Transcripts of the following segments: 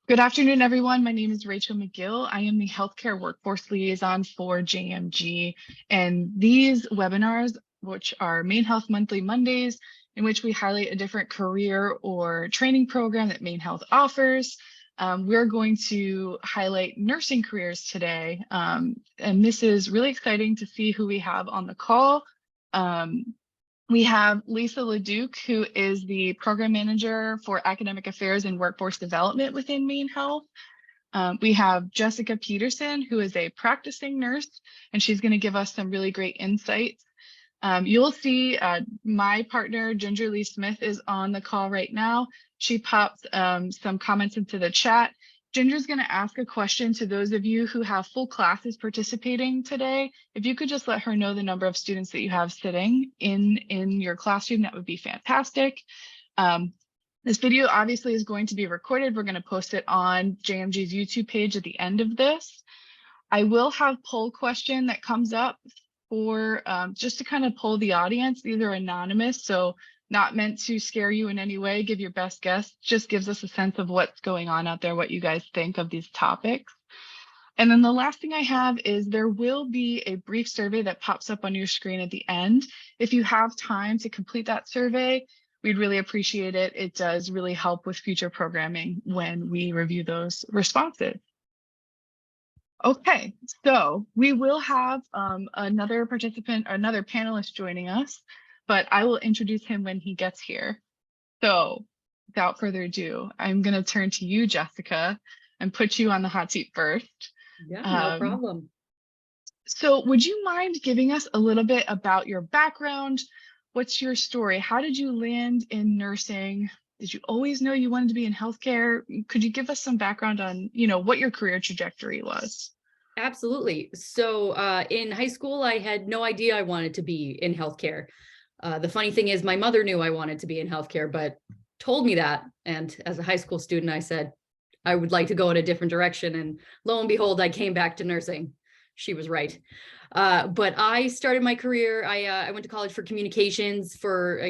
Good afternoon, everyone. My name is Rachel McGill. I am the Healthcare Workforce Liaison for JMG. And these webinars, which are MaineHealth Monthly Mondays, in which we highlight a different career or training program that MaineHealth offers. We're going to highlight nursing careers today. And this is really exciting to see who we have on the call. We have Lisa LeDuc, who is the Program Manager for Academic Affairs and Workforce Development within MaineHealth. We have Jessica Peterson, who is a practicing nurse, and she's going to give us some really great insights. You'll see my partner, Ginger Lee Smith, is on the call right now. She popped some comments into the chat. Ginger's going to ask a question to those of you who have full classes participating today. If you could just let her know the number of students that you have sitting in your classroom, that would be fantastic. This video obviously is going to be recorded. We're going to post it on JMG's YouTube page at the end of this. I will have poll question that comes up for just to kind of poll the audience. These are anonymous, so not meant to scare you in any way. Give your best guess. Just gives us a sense of what's going on out there, what you guys think of these topics. And then the last thing I have is there will be a brief survey that pops up on your screen at the end. If you have time to complete that survey, we'd really appreciate it. It does really help with future programming when we review those responses. Okay, so we will have another participant, another panelist joining us, but I will introduce him when he gets here. So without further ado, I'm going to turn to you, Jessica, and put you on the hot seat first. Yeah, no problem. So would you mind giving us a little bit about your background? What's your story? How did you land in nursing? Did you always know you wanted to be in healthcare? Could you give us some background on, what your career trajectory was? Absolutely. So in high school, I had no idea I wanted to be in healthcare. The funny thing is my mother knew I wanted to be in healthcare, but told me that. And as a high school student, I said, I would like to go in a different direction. And lo and behold, I came back to nursing. She was right. But I started my career. I went to college for communications for,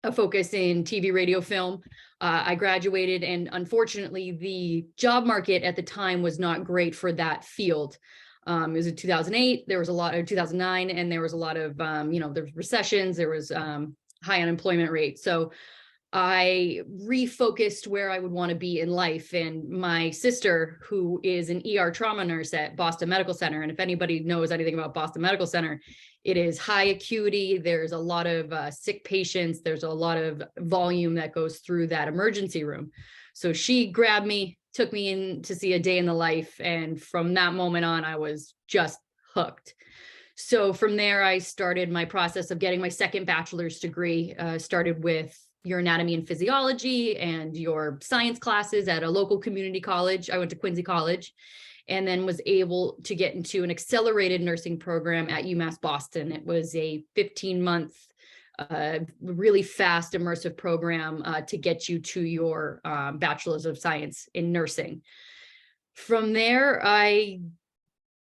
a focus in TV, radio, film. I graduated, and unfortunately, the job market at the time was not great for that field. It was in 2008. There was a lot of 2009, and there was a lot of, there was recessions. There was high unemployment rate. So I refocused where I would want to be in life. And my sister, who is an ER trauma nurse at Boston Medical Center, and if anybody knows anything about Boston Medical Center, it is high acuity. There's a lot of sick patients. There's a lot of volume that goes through that emergency room. So she grabbed me, took me in to see a day in the life. And from that moment on, I was just hooked. So from there, I started my process of getting my second bachelor's degree, started with your anatomy and physiology and your science classes at a local community college. I went to Quincy College, and then was able to get into an accelerated nursing program at UMass Boston. It was a 15-month, really fast, immersive program to get you to your bachelor's of science in nursing. From there, I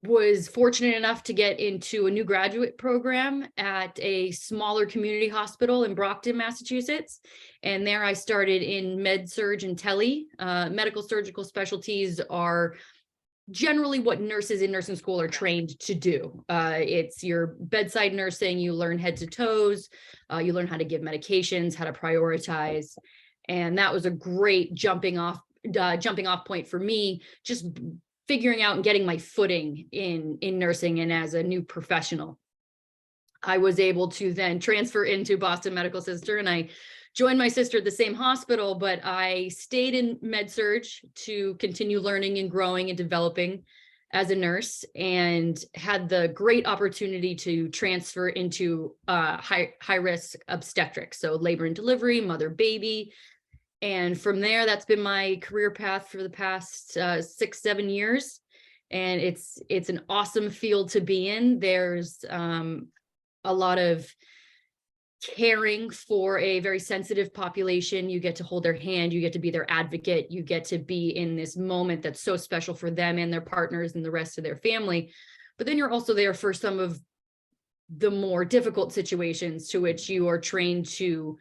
was fortunate enough to get into a new graduate program at a smaller community hospital in Brockton, Massachusetts. And there I started in med surg and tele. Medical surgical specialties are generally what nurses in nursing school are trained to do. It's your bedside nursing. You learn head to toes. You learn how to give medications, how to prioritize. And that was a great jumping off point for me, just figuring out and getting my footing in nursing and as a new professional. I was able to then transfer into Boston Medical Center, and I joined my sister at the same hospital, but I stayed in med surg to continue learning and growing and developing as a nurse, and had the great opportunity to transfer into high risk obstetrics. So labor and delivery, mother baby. And from there, that's been my career path for the past 6-7 years. And it's an awesome field to be in. There's a lot of caring for a very sensitive population. You get to hold their hand, you get to be their advocate, you get to be in this moment that's so special for them and their partners and the rest of their family. But then you're also there for some of the more difficult situations to which you are trained to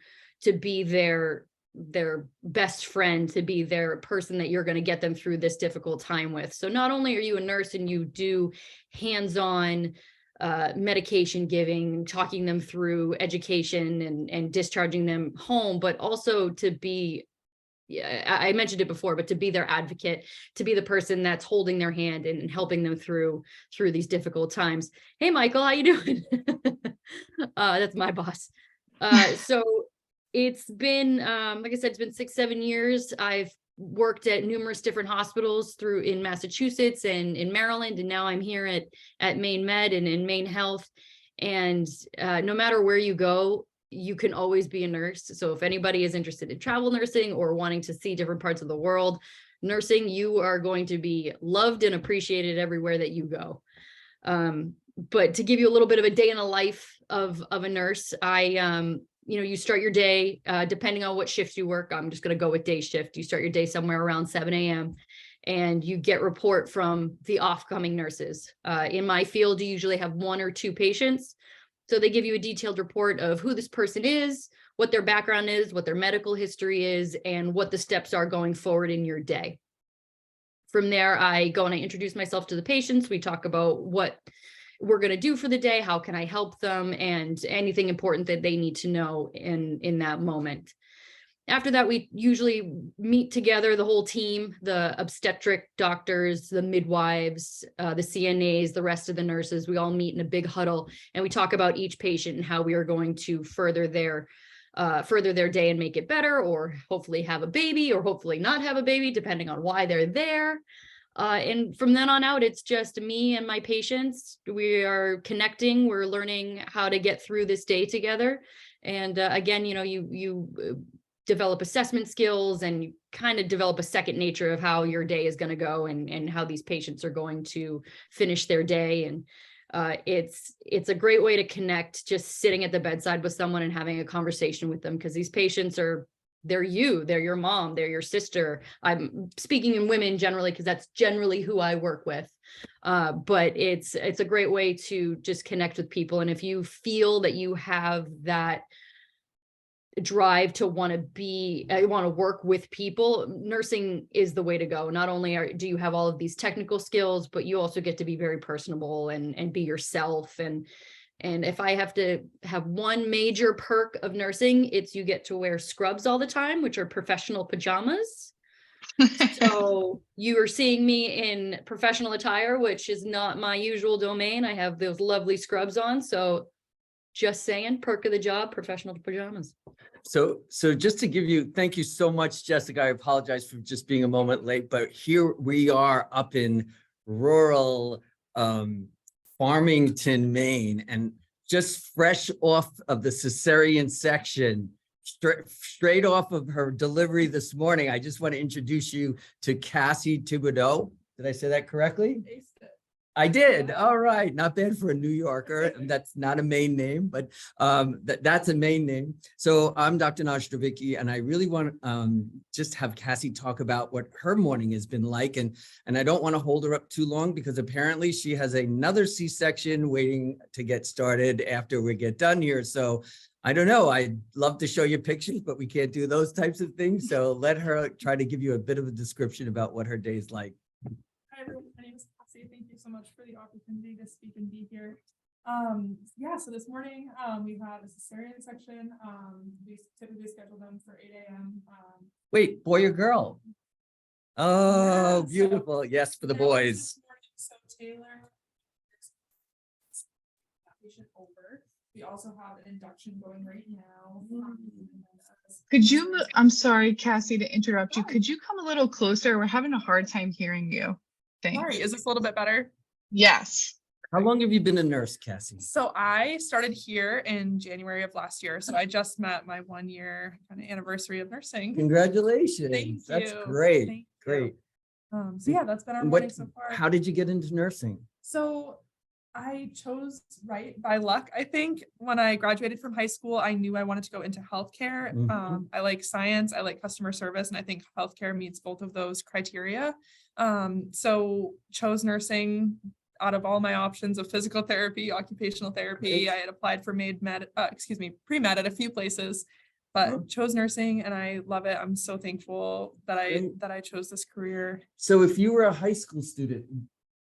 be there their best friend, to be their person that you're going to get them through this difficult time with. So not only are you a nurse and you do hands-on medication giving, talking them through education and discharging them home, but also to be, I mentioned it before, but to be their advocate, to be the person that's holding their hand and helping them through these difficult times. Hey, Michael, how you doing? That's my boss. So it's been, like I said, it's been 6-7 years. I've worked at numerous different hospitals in Massachusetts and in Maryland, and now I'm here at MaineMed and in MaineHealth. And no matter where you go, you can always be a nurse. So if anybody is interested in travel nursing or wanting to see different parts of the world, nursing, you are going to be loved and appreciated everywhere that you go. But to give you a little bit of a day in the life of a nurse, you start your day, depending on what shift you work. I'm just going to go with day shift. You start your day somewhere around 7 a.m. and you get report from the off-coming nurses. In my field, you usually have 1 or 2 patients. So they give you a detailed report of who this person is, what their background is, what their medical history is, and what the steps are going forward in your day. From there, I go and I introduce myself to the patients. We talk about what we're going to do for the day, how can I help them, and anything important that they need to know in that moment. After that, we usually meet together, the whole team, the obstetric doctors, the midwives, the CNAs, the rest of the nurses. We all meet in a big huddle and we talk about each patient and how we are going to further their day and make it better, or hopefully have a baby, or hopefully not have a baby, depending on why they're there. And from then on out, it's just me and my patients. We are connecting. We're learning how to get through this day together. And again, you develop assessment skills and you kind of develop a second nature of how your day is going to go and how these patients are going to finish their day. And it's a great way to connect, just sitting at the bedside with someone and having a conversation with them, because these patients they're your mom, they're your sister. I'm speaking in women generally because that's generally who I work with. But it's a great way to just connect with people. And if you feel that you have that drive to want to work with people, nursing is the way to go. Not only do you have all of these technical skills, but you also get to be very personable and be yourself. And if I have to have one major perk of nursing, it's you get to wear scrubs all the time, which are professional pajamas. So you are seeing me in professional attire, which is not my usual domain. I have those lovely scrubs on. So just saying, perk of the job, professional pajamas. So just to give you, thank you so much, Jessica. I apologize for just being a moment late, but here we are up in rural Farmington, Maine, and just fresh off of the cesarean section, straight off of her delivery this morning. I just want to introduce you to Cassie Thibodeau. Did I say that correctly? I did. All right. Not bad for a New Yorker. That's not a Maine name, but that's a Maine name. So I'm Dr. Nostrovicki, and I really want to just have Cassie talk about what her morning has been like. And I don't want to hold her up too long because apparently she has another C-section waiting to get started after we get done here. So I don't know. I'd love to show you pictures, but we can't do those types of things. So let her try to give you a bit of a description about what her day's like. Hi, everyone. My name is Cassie. Thank you so much for the opportunity to speak and be here. So this morning we had a cesarean section. We typically schedule them for 8 a.m. Wait, boy or girl? Oh, Yeah, beautiful. Yes, for the boys. So Taylor, patient over. We also have an induction going right now. I'm sorry, Cassie, to interrupt you. Could you come a little closer? We're having a hard time hearing you. Thanks. Sorry, is this a little bit better? Yes. How long have you been a nurse, Cassie? So I started here in January of last year. So I just met my 1-year kind of anniversary of nursing. Congratulations. Thank That's you. great. Thank you. Great. So yeah, that's been our morning so far. How did you get into nursing? So I chose right by luck. I think when I graduated from high school, I knew I wanted to go into healthcare. I like science, I like customer service, and I think healthcare meets both of those criteria. So chose nursing out of all my options of physical therapy, occupational therapy. I had applied for pre-med at a few places. but chose nursing and I love it. I'm so thankful that Great. I chose this career. So if you were a high school student,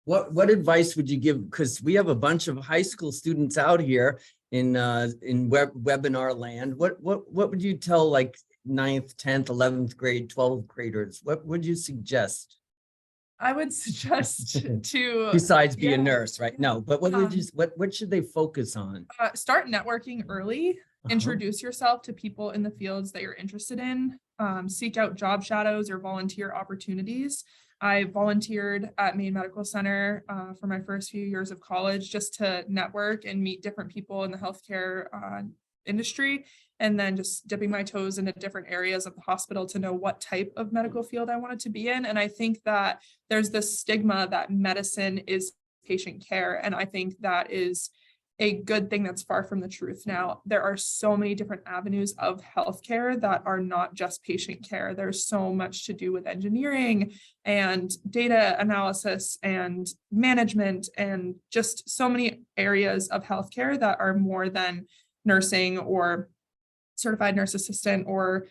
what advice would you give? Because we have a bunch of high school students out here in webinar land. What would you tell like 9th, 10th, 11th grade, 12th graders? What would you suggest? I would suggest to Besides be a yeah, nurse, right? yeah. No, but what would you, what should they focus on? Start networking early. Introduce yourself to people in the fields that you're interested in. Seek out job shadows or volunteer opportunities. I volunteered at Maine Medical Center for my first few years of college just to network and meet different people in the healthcare industry, and then just dipping my toes into different areas of the hospital to know what type of medical field I wanted to be in. And I think that there's this stigma that medicine is patient care, and I think that is a good thing that's far from the truth. Now, there are so many different avenues of healthcare that are not just patient care. There's so much to do with engineering and data analysis and management and just so many areas of healthcare that are more than nursing or certified nurse assistant or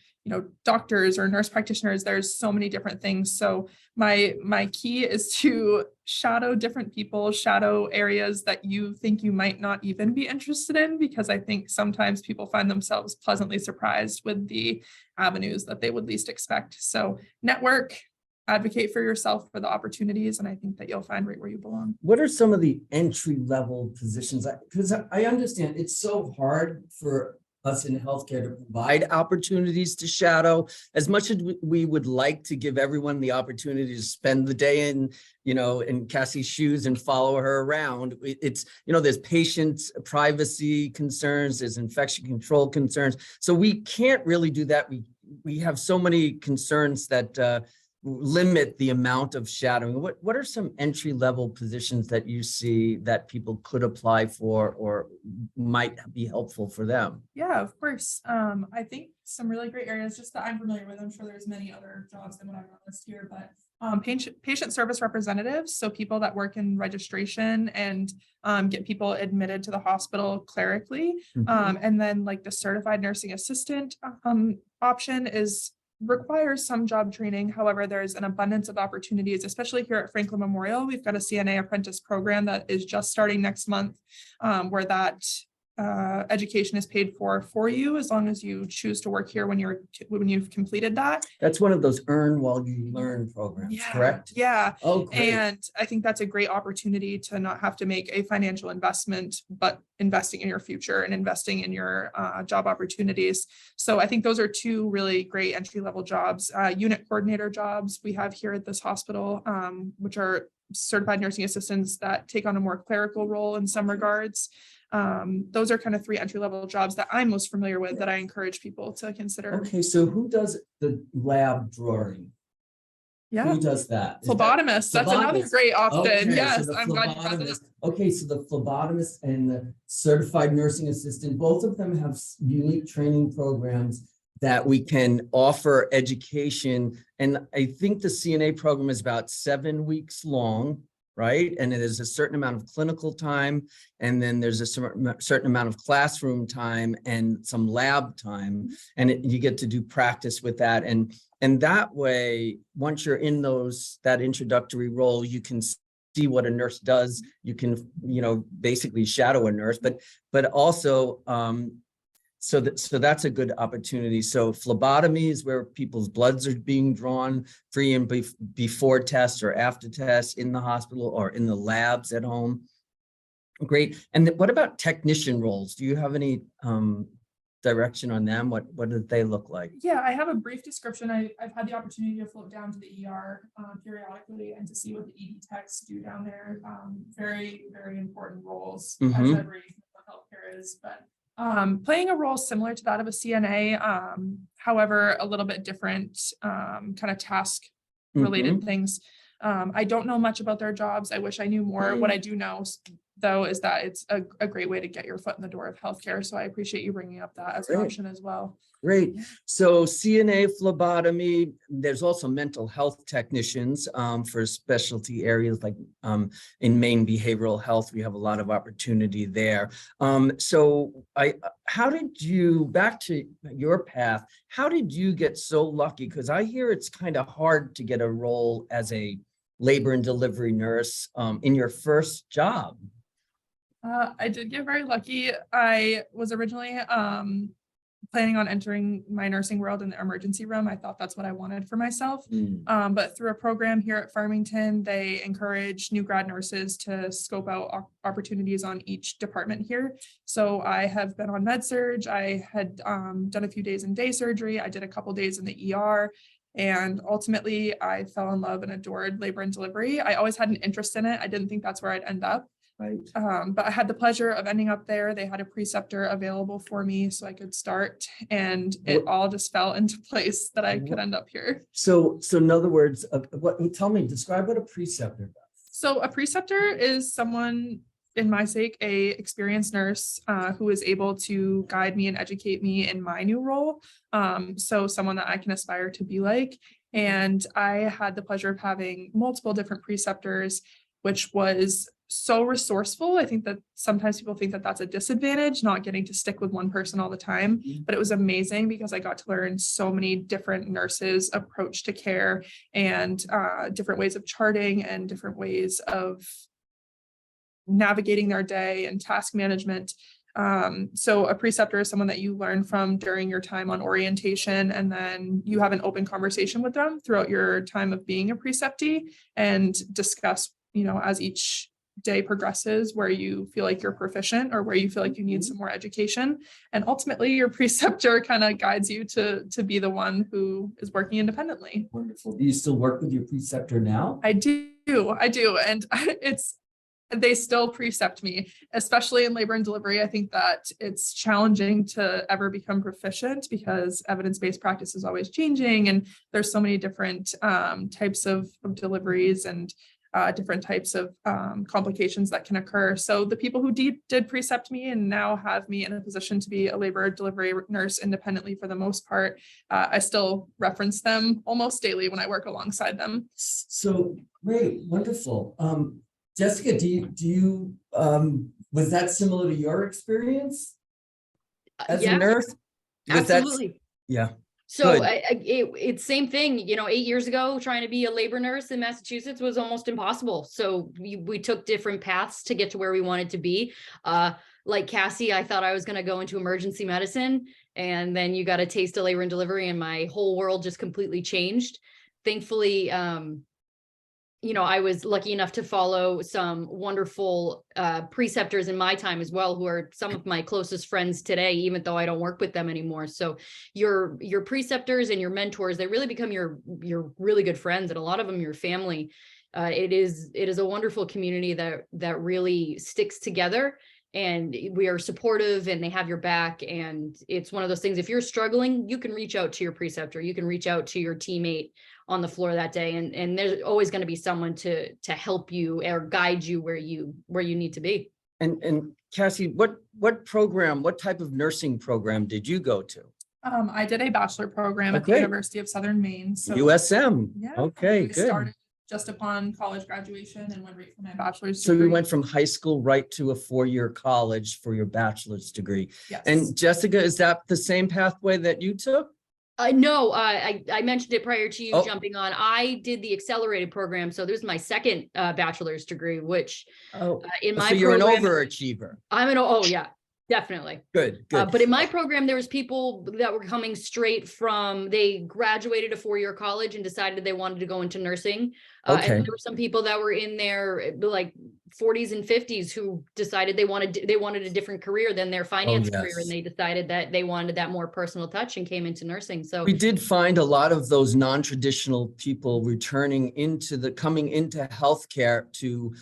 doctors or nurse practitioners. There's so many different things. So my key is to shadow different people, shadow areas that you think you might not even be interested in, because I think sometimes people find themselves pleasantly surprised with the avenues that they would least expect. So network, advocate for yourself for the opportunities, and I think that you'll find right where you belong. What are some of the entry level positions? Because I understand it's so hard for us in healthcare to provide opportunities to shadow. As much as we would like to give everyone the opportunity to spend the day in Cassie's shoes and follow her around, it's, there's patient privacy concerns, there's infection control concerns. So we can't really do that. We have so many concerns that limit the amount of shadowing. What are some entry level positions that you see that people could apply for or might be helpful for them? Yeah, of course. I think some really great areas just that I'm familiar with. I'm sure there's many other jobs than what I'm on the list here, but patient service representatives, so people that work in registration and get people admitted to the hospital clerically. And then like the certified nursing assistant option requires some job training. However, there's an abundance of opportunities, especially here at Franklin Memorial. We've got a CNA apprentice program that is just starting next month, where that education is paid for you as long as you choose to work here when you've completed that. That's one of those earn while you learn programs, correct? Yeah. Oh, great. And I think that's a great opportunity to not have to make a financial investment, but investing in your future and investing in your job opportunities. So I think those are two really great entry-level jobs. Unit coordinator jobs we have here at this hospital, which are certified nursing assistants that take on a more clerical role in some regards. Those are kind of three entry-level jobs that I'm most familiar with that I encourage people to consider. Okay, so who does the lab drawing? Yeah. Who does that? Phlebotomist. That's another Phlebotomist. great option. Okay, Yes, so the I'm glad you brought that up. phlebotomist. Okay, so the phlebotomist and the certified nursing assistant, both of them have unique training programs that we can offer education. And I think the CNA program is about 7 weeks long, right? And it is a certain amount of clinical time, and then there's a certain amount of classroom time and some lab time, and you get to do practice with that. And that way, once you're in that introductory role, you can see what a nurse does. You can, basically shadow a nurse, but also, so that's a good opportunity. So phlebotomy is where people's bloods are being drawn pre and before tests or after tests in the hospital or in the labs at home. Great. And what about technician roles? Do you have any direction on them? What do they look like? Yeah, I have a brief description. I've had the opportunity to float down to the ER periodically and to see what the ED techs do down there. Very, very important roles, as every healthcare is, but playing a role similar to that of a CNA, however, a little bit different kind of task related things. I don't know much about their jobs. I wish I knew more. What I do know though, is that it's a great way to get your foot in the door of healthcare. So I appreciate you bringing up that as an Great. option as well. Great. So CNA phlebotomy, there's also mental health technicians for specialty areas like in Maine behavioral health, we have a lot of opportunity there. How did you, back to your path, how did you get so lucky? Because I hear it's kind of hard to get a role as a labor and delivery nurse in your first job. I did get very lucky. I was originally planning on entering my nursing world in the emergency room. I thought that's what I wanted for myself. But through a program here at Farmington, they encourage new grad nurses to scope out opportunities on each department here. So I have been on med surg. I had done a few days in day surgery. I did a couple days in the ER. And ultimately, I fell in love and adored labor and delivery. I always had an interest in it. I didn't think that's where I'd end up. Right. But I had the pleasure of ending up there. They had a preceptor available for me so I could start, and it all just fell into place that I could end up here. So in other words, describe what a preceptor does. So a preceptor is someone, in my sake, a experienced nurse who is able to guide me and educate me in my new role. So someone that I can aspire to be like. And I had the pleasure of having multiple different preceptors, which was so resourceful. I think that sometimes people think that that's a disadvantage, not getting to stick with one person all the time, but it was amazing because I got to learn so many different nurses' approach to care and different ways of charting and different ways of navigating their day and task management. So a preceptor is someone that you learn from during your time on orientation, and then you have an open conversation with them throughout your time of being a preceptee and discuss, as each day progresses, where you feel like you're proficient or where you feel like you need some more education. And ultimately your preceptor kind of guides you to be the one who is working independently. Wonderful. Do you still work with your preceptor now? I do. And they still precept me, especially in labor and delivery. I think that it's challenging to ever become proficient because evidence-based practice is always changing. And there's so many different types of deliveries and different types of complications that can occur. So the people who did precept me and now have me in a position to be a labor delivery nurse independently for the most part, I still reference them almost daily when I work alongside them. So great, wonderful. Jessica, do you was that similar to your experience as a nurse? Absolutely. Yeah. So it's same thing, 8 years ago, trying to be a labor nurse in Massachusetts was almost impossible. So we took different paths to get to where we wanted to be. Like Cassie, I thought I was going to go into emergency medicine, and then you got a taste of labor and delivery, and my whole world just completely changed. Thankfully, I was lucky enough to follow some wonderful preceptors in my time as well, who are some of my closest friends today, even though I don't work with them anymore. So your preceptors and your mentors, they really become your really good friends, and a lot of them your family. It is a wonderful community that really sticks together, and we are supportive, and they have your back. And it's one of those things, if you're struggling, you can reach out to your preceptor, you can reach out to your teammate on the floor that day, and there's always going to be someone to help you or guide you where you need to be. And Cassie, what type of nursing program did you go to? I did a bachelor program at the University of Southern Maine. So USM. Yeah. Okay, good. Started just upon college graduation and went right for my bachelor's degree. So you went from high school right to a 4-year college for your bachelor's degree. Yes. And Jessica, is that the same pathway that you took? No, I mentioned it prior to you jumping on. I did the accelerated program. So this is my second bachelor's degree, which in my so you're program, an overachiever. Yeah, definitely. Good. But in my program, there was people that were coming straight from, they graduated a 4-year college and decided they wanted to go into nursing. And there were some people that were in their like 40s and 50s who decided they wanted a different career than their finance career, and they decided that they wanted that more personal touch and came into nursing. So we did find a lot of those non-traditional people coming into healthcare to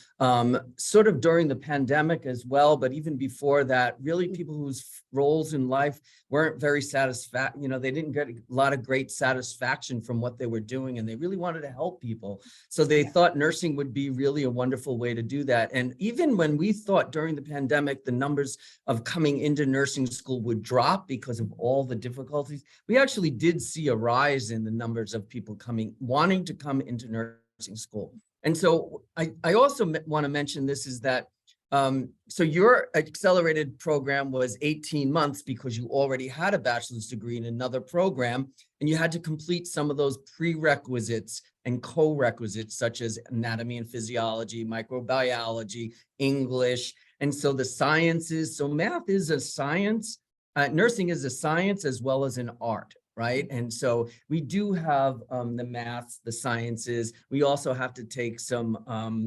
sort of during the pandemic as well, but even before that, really really people whose roles in life weren't very they didn't get a lot of great satisfaction from what they were doing, and they really wanted to help people. So they thought nursing would be really a wonderful way to do that. And even when we thought during the pandemic, the numbers of coming into nursing school would drop because of all the difficulties, we actually did see a rise in the numbers of people wanting to come into nursing school. And so I also want to mention this is that, so your accelerated program was 18 months because you already had a bachelor's degree in another program, and you had to complete some of those prerequisites and co-requisites such as anatomy and physiology, microbiology, English. And so the sciences, so math is a science, nursing is a science as well as an art. Right. And so we do have the maths, the sciences. We also have to take some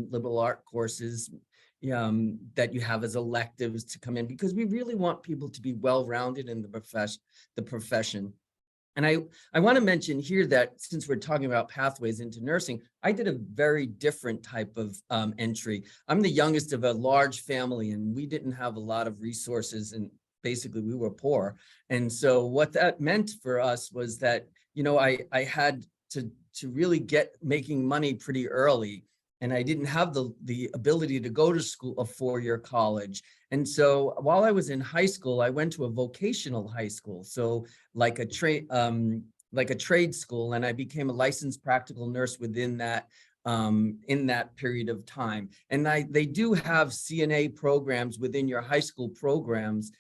liberal art courses that you have as electives to come in, because we really want people to be well-rounded in the profession. And I want to mention here that since we're talking about pathways into nursing, I did a very different type of entry. I'm the youngest of a large family, and we didn't have a lot of resources, and basically we were poor. And so what that meant for us was that, I had to really get making money pretty early. And I didn't have the ability to go to school, a four-year college. And so while I was in high school, I went to a vocational high school. So like a trade school, and I became a licensed practical nurse within that in that period of time. And they do have CNA programs within your high school programs.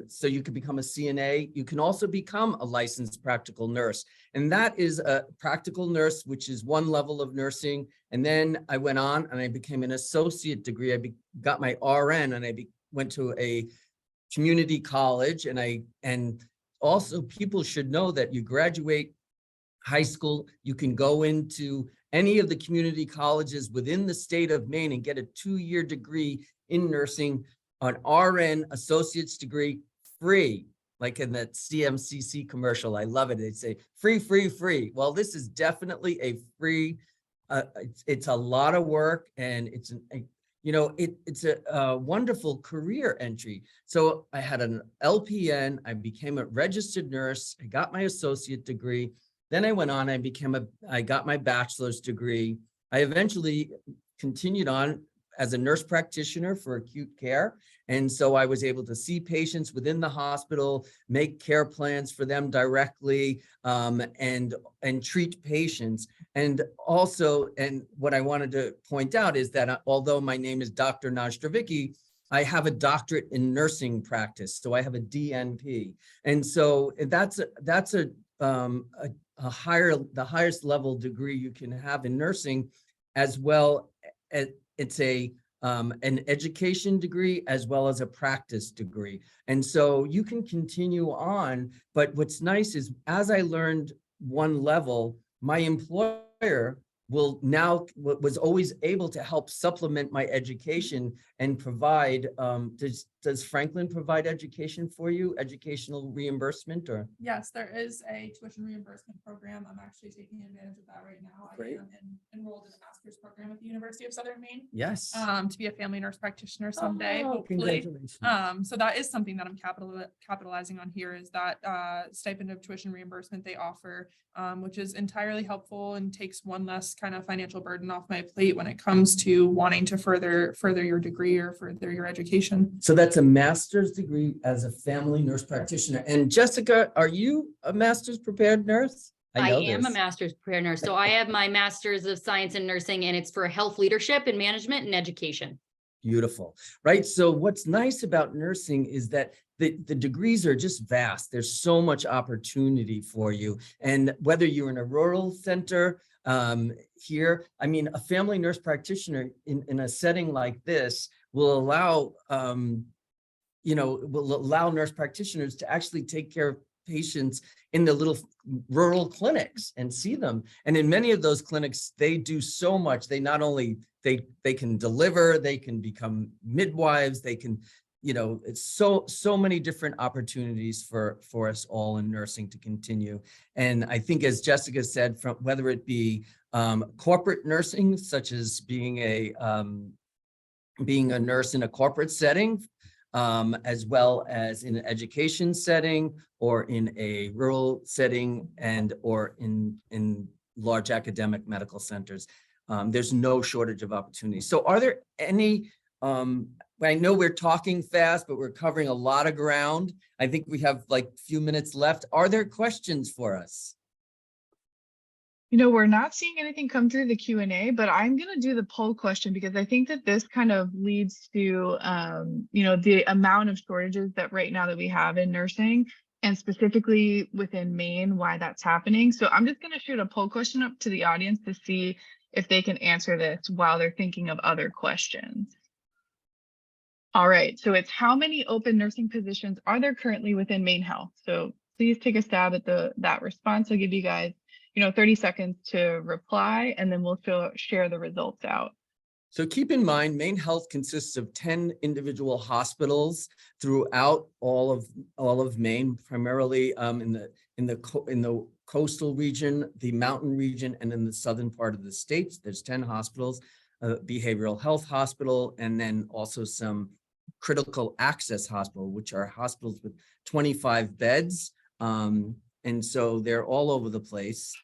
So you can become a CNA. You can also become a licensed practical nurse. And that is a practical nurse, which is one level of nursing. And then I went on and I became an associate degree. I got my RN, and I went to a community college. And also people should know that you graduate high school, you can go into any of the community colleges within the state of Maine and get a 2-year degree in nursing, an RN associate's degree, free, like in that CMCC commercial. I love it. They say free, free, free. Well, this is definitely a free, it's a lot of work, and it's a wonderful career entry. So I had an LPN, I became a registered nurse, I got my associate degree. Then I went on, I got my bachelor's degree. I eventually continued on as a nurse practitioner for acute care. And so I was able to see patients within the hospital, make care plans for them directly, and treat patients. And also, and what I wanted to point out is that although my name is Dr. Nastrovicki, I have a doctorate in nursing practice. So I have a DNP. And so that's the highest level degree you can have in nursing, as well as it's an education degree as well as a practice degree. And so you can continue on, but what's nice is as I learned one level, my employer was always able to help supplement my education and provide, does Franklin provide education for you, educational reimbursement? Or Yes, there is a tuition reimbursement program. I'm actually taking advantage of that right now. Great. I am enrolled in a master's program at the University of Southern Maine, yes. to be a family nurse practitioner someday, Oh, hopefully. congratulations. So that is something that I'm capitalizing on here, is that stipend of tuition reimbursement they offer, which is entirely helpful and takes one less kind of financial burden off my plate when it comes to wanting to further your degree or further your education. So that's a master's degree as a family nurse practitioner. And Jessica, are you a master's prepared nurse? I know am this. a master's prepared nurse. So I have my master's of science in nursing, and it's for health leadership and management and education. Beautiful, right? So what's nice about nursing is that the degrees are just vast. There's so much opportunity for you. And whether you're in a rural center here, I mean, a family nurse practitioner in a setting like this will allow, nurse practitioners to actually take care of patients in the little rural clinics and see them. And in many of those clinics, they do so much. They not only, they can deliver, they can become midwives, they can, it's so many different opportunities for us all in nursing to continue. And I think, as Jessica said, from whether it be corporate nursing, such as being a nurse in a corporate setting, as well as in an education setting or in a rural setting and or in large academic medical centers. There's no shortage of opportunities. So are there any, I know we're talking fast, but we're covering a lot of ground. I think we have like a few minutes left. Are there questions for us? We're not seeing anything come through the Q&A, but I'm going to do the poll question because I think that this kind of leads to, the amount of shortages that right now that we have in nursing, and specifically within Maine, why that's happening. So I'm just going to shoot a poll question up to the audience to see if they can answer this while they're thinking of other questions. All right, so it's how many open nursing positions are there currently within MaineHealth? So please take a stab at that response. I'll give you guys 30 seconds to reply, and then we'll share the results out. So keep in mind, MaineHealth consists of 10 individual hospitals throughout all of Maine, primarily in the coastal region, the mountain region, and in the southern part of the state. There's 10 hospitals, a behavioral health hospital, and then also some critical access hospital, which are hospitals with 25 beds. And so they're all over the place.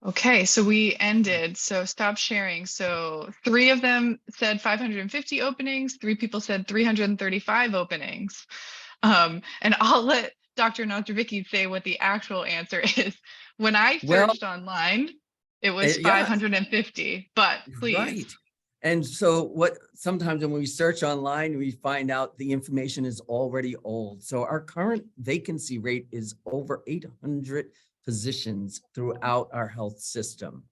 Okay, so we ended. So stop sharing. So 3 of them said 550 openings. 3 people said 335 openings. And I'll let Dr. Notravicki say what the actual answer is. When I searched online, it was 550, but please. Right. And so what sometimes when we search online, we find out the information is already old. So our current vacancy rate is over 800 positions throughout our health system.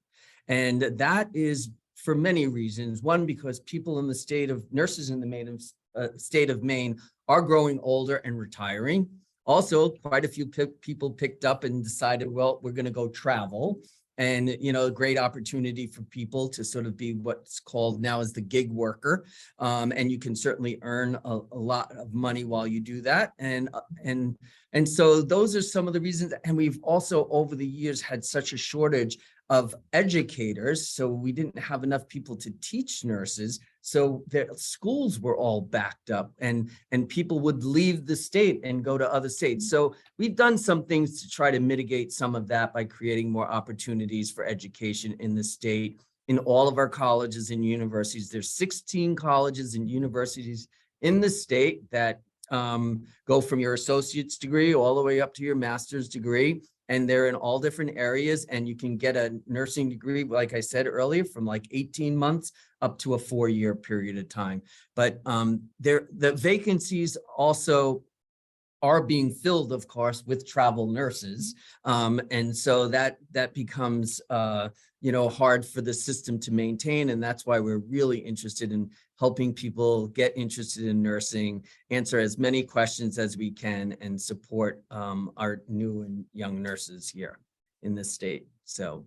And that is for many reasons. One, because people in the state of nurses in the state of Maine are growing older and retiring. Also, quite a few people picked up and decided, well, we're going to go travel. And, a great opportunity for people to sort of be what's called now as the gig worker. And you can certainly earn a lot of money while you do that. And so those are some of the reasons. And we've also over the years had such a shortage of educators. So we didn't have enough people to teach nurses. So the schools were all backed up and people would leave the state and go to other states. So we've done some things to try to mitigate some of that by creating more opportunities for education in the state. In all of our colleges and universities, there's 16 colleges and universities in the state that go from your associate's degree all the way up to your master's degree. And they're in all different areas, and you can get a nursing degree, like I said earlier, from like 18 months up to a 4-year period of time. But the vacancies also are being filled, of course, with travel nurses. And so that becomes, hard for the system to maintain. And that's why we're really interested in helping people get interested in nursing, answer as many questions as we can, and support our new and young nurses here in the state. So.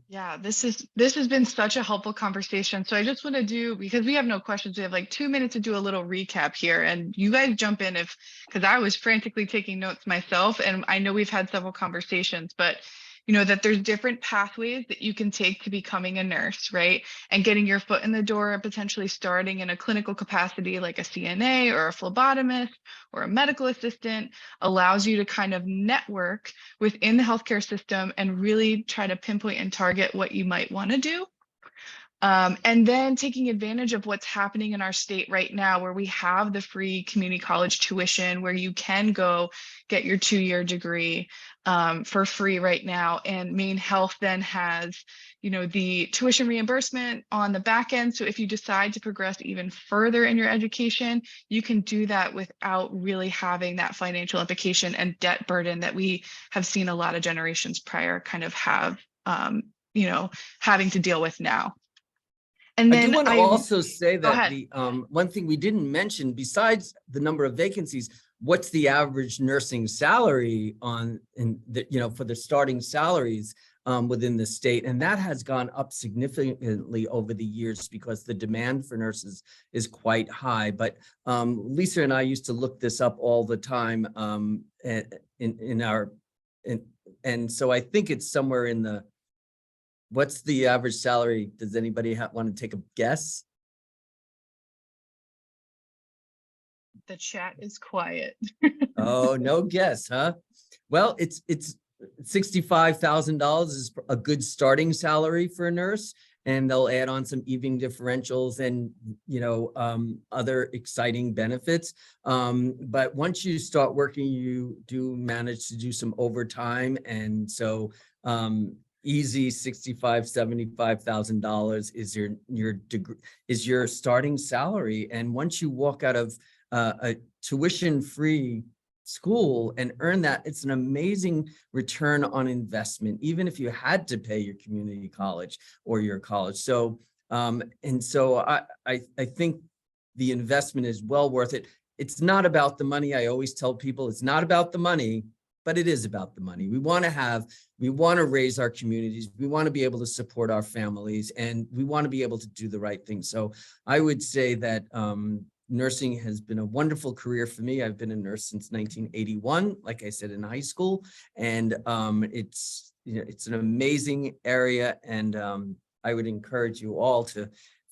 Yeah, this has been such a helpful conversation. So I just want to do, because we have no questions, we have like 2 minutes to do a little recap here, and you guys jump in because I was frantically taking notes myself, and I know we've had several conversations, but that there's different pathways that you can take to becoming a nurse, right? And getting your foot in the door and potentially starting in a clinical capacity like a CNA or a phlebotomist or a medical assistant allows you to kind of network within the healthcare system and really try to pinpoint and target what you might want to do. And then taking advantage of what's happening in our state right now, where we have the free community college tuition, where you can go get your 2-year degree for free right now. And MaineHealth then has, the tuition reimbursement on the back end. So if you decide to progress even further in your education, you can do that without really having that financial implication and debt burden that we have seen a lot of generations prior kind of have, having to deal with now. And then I do want to also say that the one thing we didn't mention, besides the number of vacancies, what's the average nursing salary for the starting salaries within the state? And that has gone up significantly over the years because the demand for nurses is quite high. But Lisa and I used to look this up all the time and so I think it's somewhere in the. What's the average salary? Does anybody want to take a guess? The chat is quiet. Oh, no guess, huh? Well, it's $65,000 is a good starting salary for a nurse, and they'll add on some evening differentials and, other exciting benefits. But once you start working, you do manage to do some overtime. And so easy $65,000-$75,000 is your degree, is your starting salary. And once you walk out of a tuition-free school and earn that, it's an amazing return on investment, even if you had to pay your community college or your college. So I think the investment is well worth it. It's not about the money. I always tell people it's not about the money, but it is about the money. We want to raise our communities. We want to be able to support our families, and we want to be able to do the right thing. So I would say that nursing has been a wonderful career for me. I've been a nurse since 1981, like I said, in high school. And it's an amazing area. And I would encourage you all to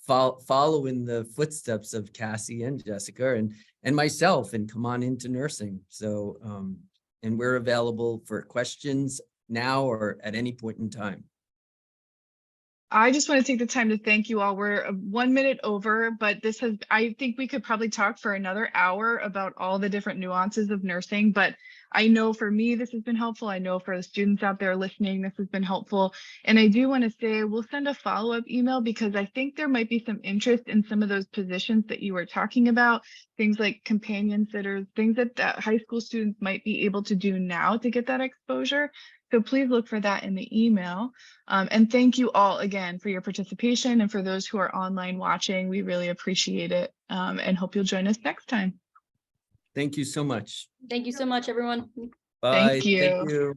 follow in the footsteps of Cassie and Jessica and myself, and come on into nursing. So, and we're available for questions now or at any point in time. I just want to take the time to thank you all. We're 1 minute over, but I think we could probably talk for another hour about all the different nuances of nursing. But I know for me, this has been helpful. I know for the students out there listening, this has been helpful. And I do want to say we'll send a follow-up email, because I think there might be some interest in some of those positions that you were talking about, things like companion sitters, things that high school students might be able to do now to get that exposure. So please look for that in the email. And thank you all again for your participation, and for those who are online watching, we really appreciate it, and hope you'll join us next time. Thank you so much. Thank you so much, everyone. Bye. Thank you. Thank you.